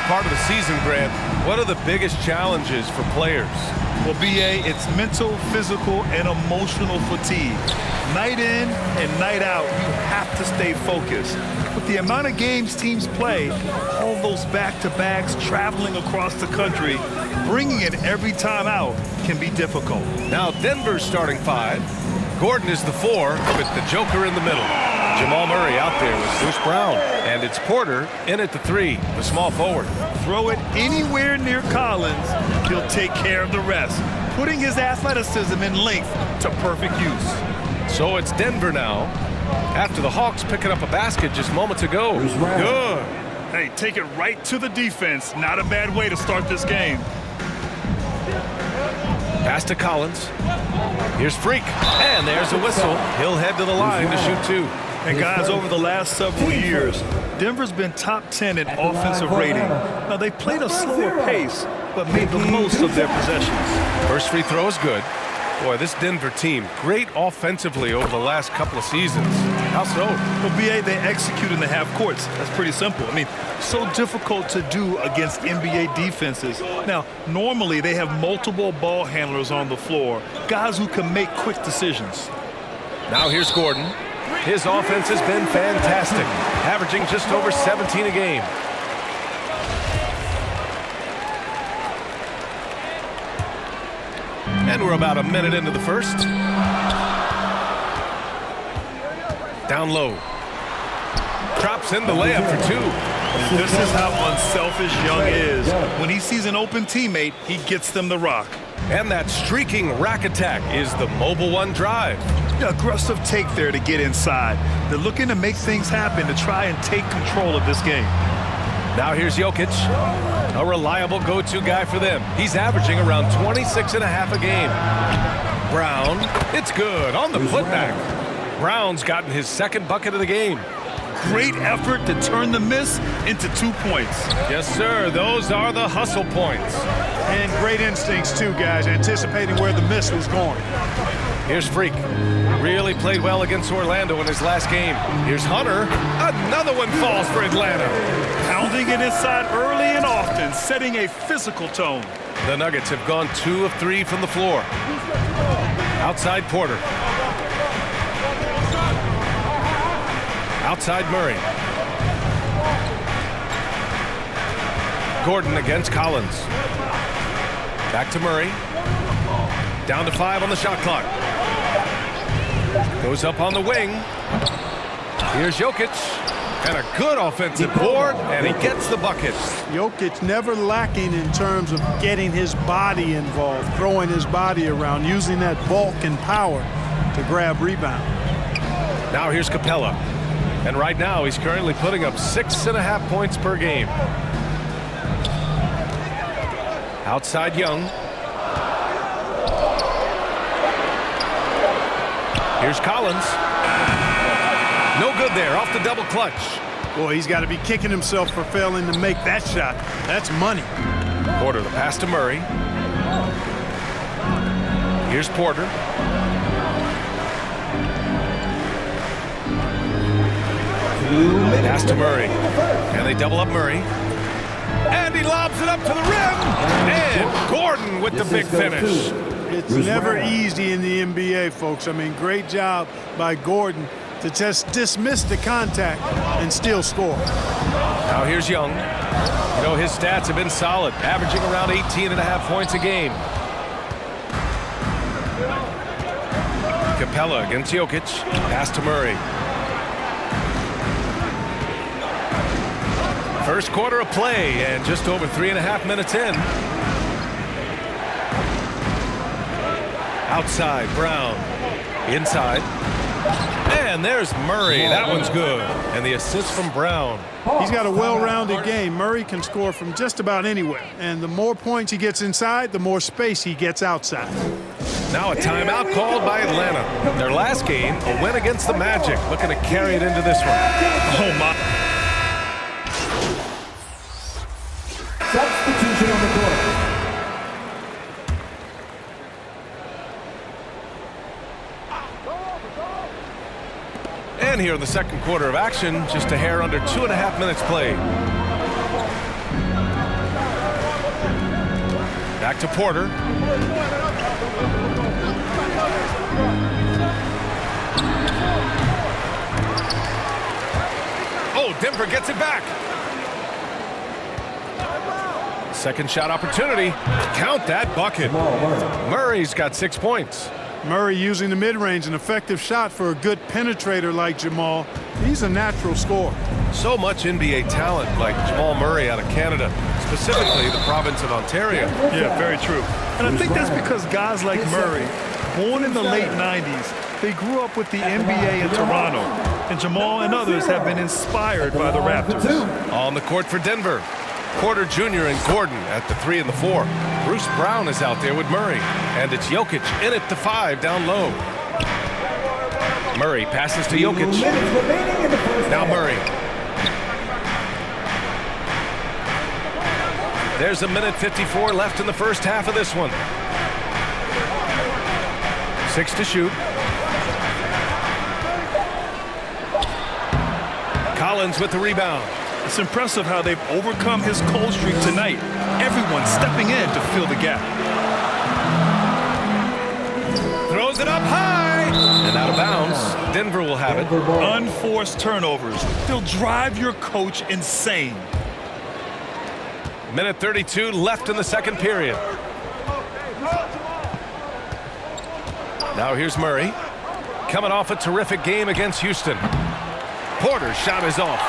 part of the season, Grant, what are the biggest challenges for players? Well, B.A., it's mental, physical, and emotional fatigue. Night in and night out, you have to stay focused. With the amount of games teams play, all those back-to-backs, traveling across the country, bringing it every time out can be difficult. Now Denver's starting five. Gordon is the 4 with the Joker in the middle. Jamal Murray out there with Bruce Brown. And it's Porter in at the 3, the small forward. Throw it anywhere near Collins, he'll take care of the rest, putting his athleticism and length to perfect use. So it's Denver now, after the Hawks picking up a basket just moments ago. Good. Hey, take it right to the defense. Not a bad way to start this game. Pass to Collins. Here's Freak. And there's a whistle. He'll head to the line to shoot 2. And guys, over the last several years, Denver's been top 10 in offensive rating. Now, they played a slower pace, but made the most of their possessions. First free throw is good. Boy, this Denver team, great offensively over the last couple of seasons. How so? Well, B.A., they execute in the half courts. That's pretty simple. I mean, so difficult to do against NBA defenses. Now, normally they have multiple ball handlers on the floor, guys who can make quick decisions. Now here's Gordon. His offense has been fantastic, averaging just over 17 a game. And we're about a minute into the first. Down low. Drops in the layup for 2. This is how unselfish Young is. When he sees an open teammate, he gets them the rock. And that streaking rack attack is the mobile 1 drive. Aggressive take there to get inside. They're looking to make things happen to try and take control of this game. Now here's Jokic, a reliable go-to guy for them. He's averaging around 26.5 a game. Brown, it's good on the putback. Brown's gotten his second bucket of the game. Great effort to turn the miss into 2 points. Yes, sir. Those are the hustle points. And great instincts, too, guys, anticipating where the miss was going. Here's Freak. Really played well against Orlando in his last game. Here's Hunter. Another one falls for Atlanta. Pounding it inside early and often, setting a physical tone. The Nuggets have gone 2 of 3 from the floor. Outside Porter. Outside Murray. Gordon against Collins. Back to Murray. Down to 5 on the shot clock. Goes up on the wing. Here's Jokic. And a good offensive board, and he gets the bucket. Jokic never lacking in terms of getting his body involved, throwing his body around, using that bulk and power to grab rebound. Now here's Capella. And right now, he's currently putting up 6.5 points per game. Outside Young. Here's Collins. No good there, off the double clutch. Boy, he's got to be kicking himself for failing to make that shot. That's money. Porter, the pass to Murray. Here's Porter. Pass to Murray. And they double up Murray. And he lobs it up to the rim. And Gordon with the big finish. It's never easy in the NBA, folks. I mean, great job by Gordon to just dismiss the contact and still score. Now here's Young. You know, his stats have been solid, averaging around 18.5 points a game. Capella against Jokic. Pass to Murray. First quarter of play, and just over 3.5 minutes in. Outside, Brown. Inside. And there's Murray. That one's good. And the assist from Brown. He's got a well-rounded game. Murray can score from just about anywhere. And the more points he gets inside, the more space he gets outside. Now a timeout called by Atlanta. Their last game, a win against the Magic. Looking to carry it into this one. Oh, my. Substitution on the court. And here in the second quarter of action, just a hair under 2.5 minutes played. Back to Porter. Oh, Denver gets it back. Second shot opportunity. Count that bucket. Murray's got 6 points. Murray using the mid-range, an effective shot for a good penetrator like Jamal. He's a natural scorer. So much NBA talent like Jamal Murray out of Canada, specifically the province of Ontario. Yeah, very true. And I think that's because guys like Murray, born in the late 90s, they grew up with the NBA in Toronto. And Jamal and others have been inspired by the Raptors. On the court for Denver. Porter Jr. and Gordon at the 3 and the 4. Bruce Brown is out there with Murray. And it's Jokic in at the 5 down low. Murray passes to Jokic. Now Murray. There's a minute 54 left in the first half of this one. 6 to shoot. Collins with the rebound. It's impressive how they've overcome his cold streak tonight. Everyone stepping in to fill the gap. Throws it up high. And out of bounds. Denver will have it. Unforced turnovers. They'll drive your coach insane. Minute 32 left in the second period. Now here's Murray. Coming off a terrific game against Houston. Porter's shot is off.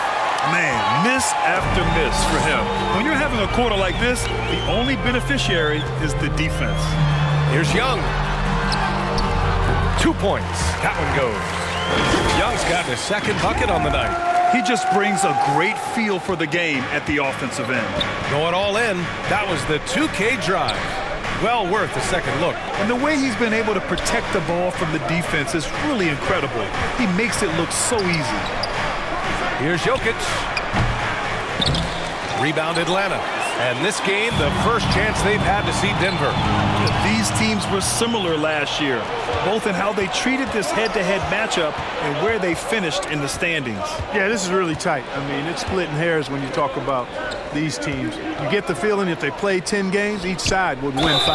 Man, miss after miss for him. When you're having a quarter like this, the only beneficiary is the defense. Here's Young. 2 points. That one goes. Young's gotten his second bucket on the night. He just brings a great feel for the game at the offensive end. Going all in. That was the 2K drive. Well worth a second look. And the way he's been able to protect the ball from the defense is really incredible. He makes it look so easy. Here's Jokic. Rebound Atlanta. And this game, the first chance they've had to see Denver. These teams were similar last year, both in how they treated this head-to-head matchup and where they finished in the standings. Yeah, this is really tight. I mean, it's splitting hairs when you talk about these teams. You get the feeling if they played 10 games, each side would win 5.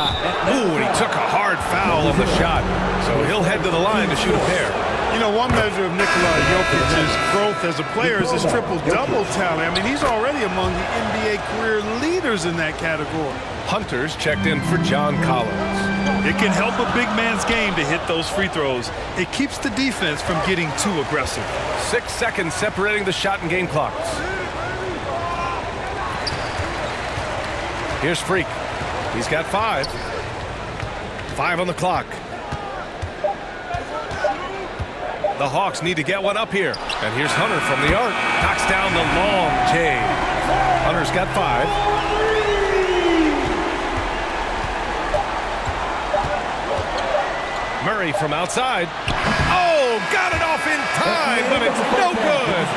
Ooh, and he took a hard foul on the shot. So he'll head to the line to shoot a pair. You know, one measure of Nikola Jokic's growth as a player is his triple-double talent. I mean, he's already among the NBA career leaders in that category. Hunters checked in for John Collins. It can help a big man's game to hit those free throws. It keeps the defense from getting too aggressive. 6 seconds separating the shot and game clocks. Here's Freak. He's got 5. 5 on the clock. The Hawks need to get one up here. And here's Hunter from the arc. Knocks down the long J. Hunter's got 5. Murray from outside. Oh, got it off in time, but it's no good.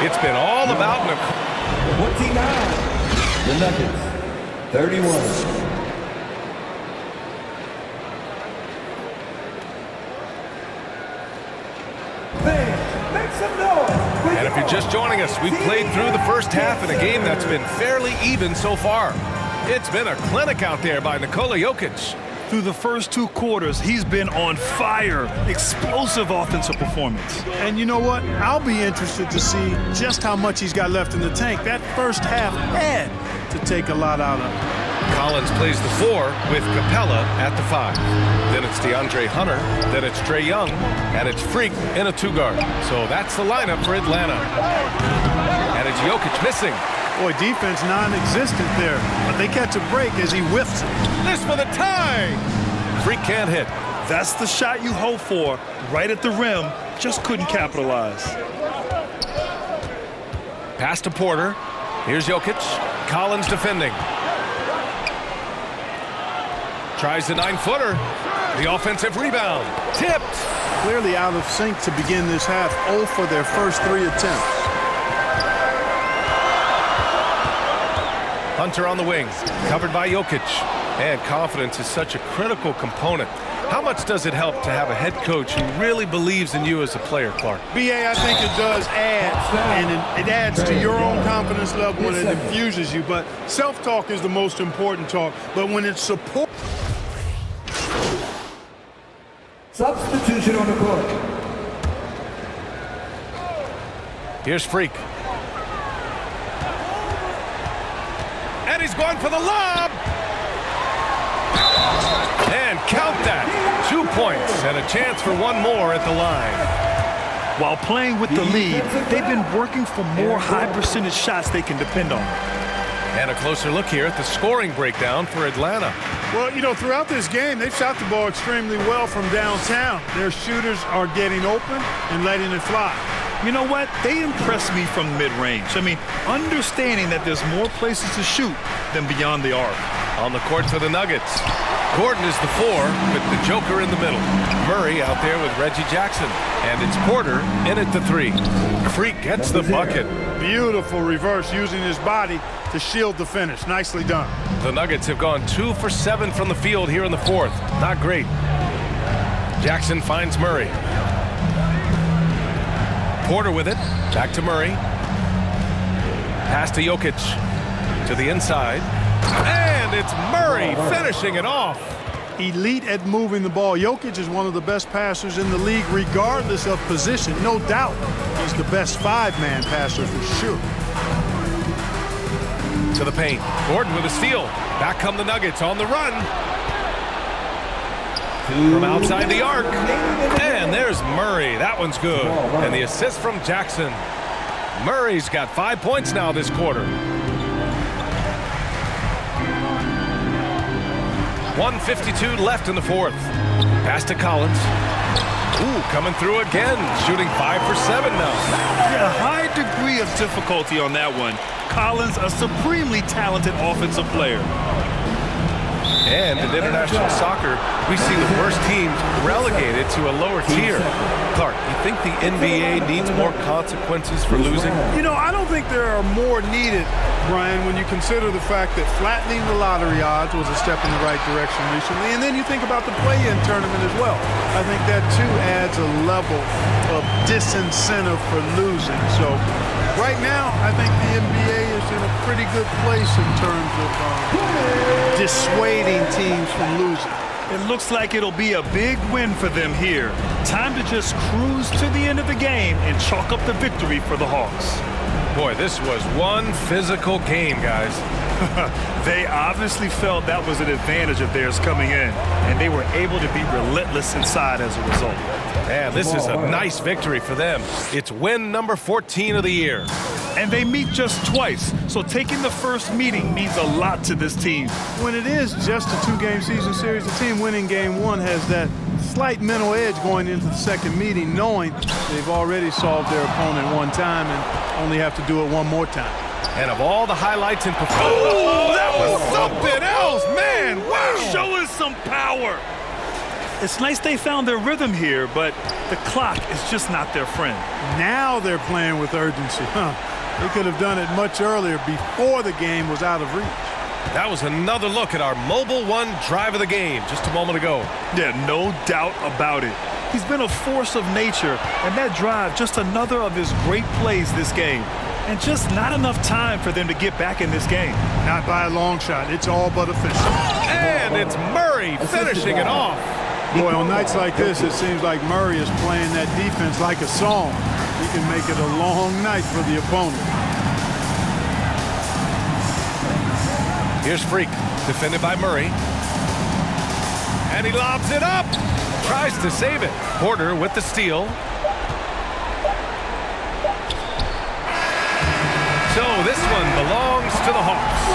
It's been all about 29. The Nuggets, 31. And if you're just joining us, we've played through the first half in a game that's been fairly even so far. It's been a clinic out there by Nikola Jokic. Through the first 2 quarters, he's been on fire. Explosive offensive performance. And you know what? I'll be interested to see just how much he's got left in the tank. That first half had to take a lot out of him. Collins plays the 4 with Capella at the 5. Then it's DeAndre Hunter, then it's Trae Young, and it's Freak in a 2-guard. So that's the lineup for Atlanta. And it's Jokic missing. Boy, defense non-existent there, but they catch a break as he whiffs it. This for the tie. Freak can't hit. That's the shot you hope for, right at the rim. Just couldn't capitalize. Pass to Porter. Here's Jokic. Collins defending. Tries the 9-footer. The offensive rebound. Tipped. Clearly out of sync to begin this half. 0 for their first 3 attempts. Hunter on the wing. Covered by Jokic. And confidence is such a critical component. How much does it help to have a head coach who really believes in you as a player, Clark? B.A., I think it does add, and it adds to your own confidence level when it infuses you. But self-talk is the most important talk. But when it's support. point. Here's Freak. And he's going for the lob. And count that. 2 points and a chance for one more at the line. While playing with the lead, they've been working for more high-percentage shots they can depend on. And a closer look here at the scoring breakdown for Atlanta. Well, you know, throughout this game, they've shot the ball extremely well from downtown. Their shooters are getting open and letting it fly. You know what? They impress me from mid-range. I mean, understanding that there's more places to shoot than beyond the arc. On the court for the Nuggets. Gordon is the 4 with the Joker in the middle. Murray out there with Reggie Jackson. And it's Porter in at the 3. Freak gets the bucket. Beautiful reverse using his body to shield the finish. Nicely done. The Nuggets have gone 2 for 7 from the field here in the 4th. Not great. Jackson finds Murray. Porter with it. Back to Murray. Pass to Jokic. To the inside. And it's Murray finishing it off. Elite at moving the ball. Jokic is one of the best passers in the league, regardless of position. No doubt he's the best 5-man passer for sure. To the paint. Gordon with a steal. Back come the Nuggets on the run. From outside the arc. And there's Murray. That one's good. And the assist from Jackson. Murray's got 5 points now this quarter. 1:52 left in the 4th. Pass to Collins. Ooh, coming through again. Shooting 5 for 7 now. Yeah, a high degree of difficulty on that one. Collins, a supremely talented offensive player. And in international soccer, we see the worst teams relegated to a lower tier. Clark, you think the NBA needs more consequences for losing? You know, I don't think there are more needed, Brian, when you consider the fact that flattening the lottery odds was a step in the right direction recently. And then you think about the play-in tournament as well. I think that, too, adds a level of disincentive for losing. So right now, I think the NBA is in a pretty good place in terms of dissuading teams from losing. It looks like it'll be a big win for them here. Time to just cruise to the end of the game and chalk up the victory for the Hawks. Boy, this was one physical game, guys. They obviously felt that was an advantage of theirs coming in, and they were able to be relentless inside as a result. Man, this is a nice victory for them. It's win number 14 of the year. And they meet just twice, so taking the first meeting means a lot to this team. When it is just a 2-game season series, the team winning game 1 has that slight mental edge going into the second meeting, knowing they've already solved their opponent one time and only have to do it one more time. And of all the highlights in performance, oh, that was something else, man! Wow! Show us some power! It's nice they found their rhythm here, but the clock is just not their friend. Now they're playing with urgency, huh? They could have done it much earlier, before the game was out of reach. That was another look at our Mobile One drive of the game just a moment ago. Yeah, no doubt about it. He's been a force of nature, and that drive, just another of his great plays this game. And just not enough time for them to get back in this game. Not by a long shot. It's all but official. And it's Murray finishing it off. Boy, on nights like this, it seems like Murray is playing that defense like a song. He can make it a long night for the opponent. Here's Freak, defended by Murray. And he lobs it up. Tries to save it. Porter with the steal. So this one belongs to the Hawks.